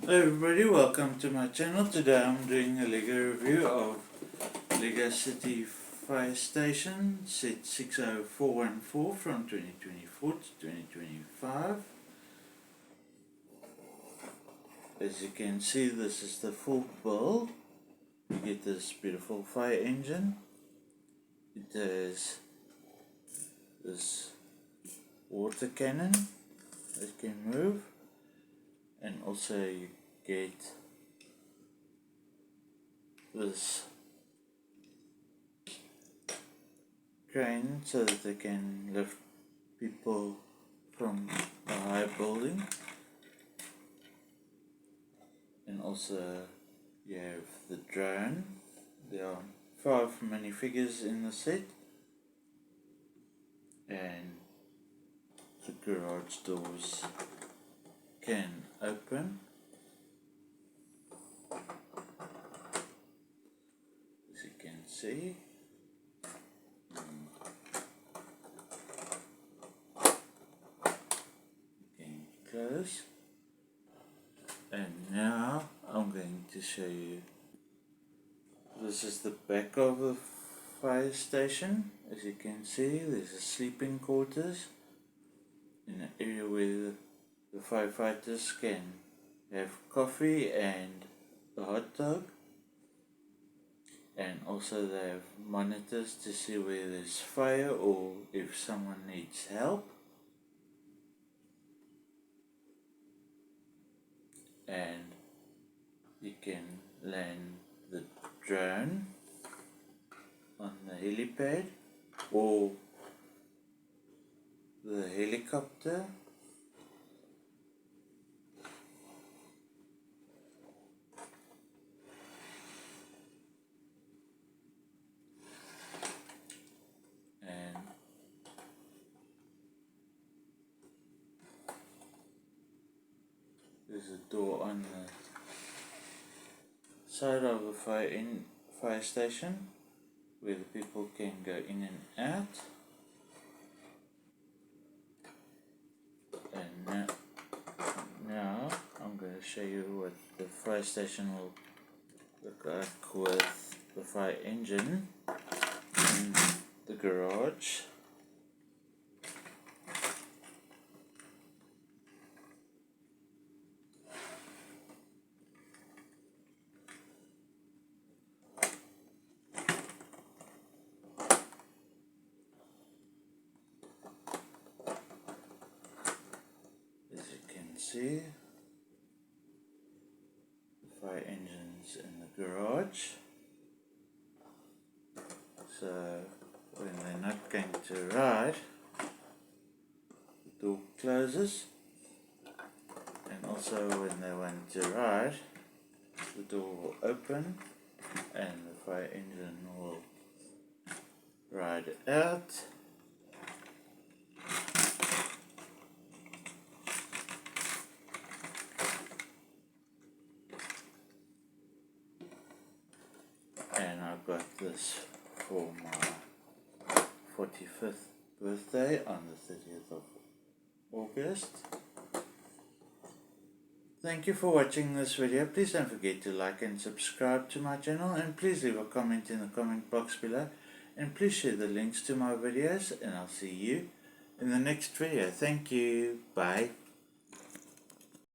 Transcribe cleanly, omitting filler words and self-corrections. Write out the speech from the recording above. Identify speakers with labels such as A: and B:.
A: Hello everybody, welcome to my channel. Today I'm doing a LEGO review of LEGO City Fire Station set 60414 from 2024 to 2025. As you can see, this is the full build. You get this beautiful fire engine. It has this water cannon that can move, and also you get this crane so that they can lift people from a high building, and also you have the drone. There are 5 minifigures in the set, and the garage doors can open, as you can see. Can close, and now I'm going to show you. This is the back of the fire station. As you can see, there's a sleeping quarters in an area where the firefighters can have coffee and a hot dog, and also they have monitors to see where there's fire or if someone needs help. And you can land the drone on the helipad or the helicopter. And there's a door on the side of the fire station where the people can go in and out. And now I'm going to show you what the fire station will look like with the fire engine in the garage. As you can see, the fire engine's in the garage. So when they're not going to ride, the door closes, and also when they want to ride, the door will open and the fire engine will ride out. And I got this for my 45th birthday on the 30th of August. Thank you for watching this video. Please don't forget to like and subscribe to my channel, and please leave a comment in the comment box below, and please share the links to my videos, and I'll see you in the next video. Thank you. Bye.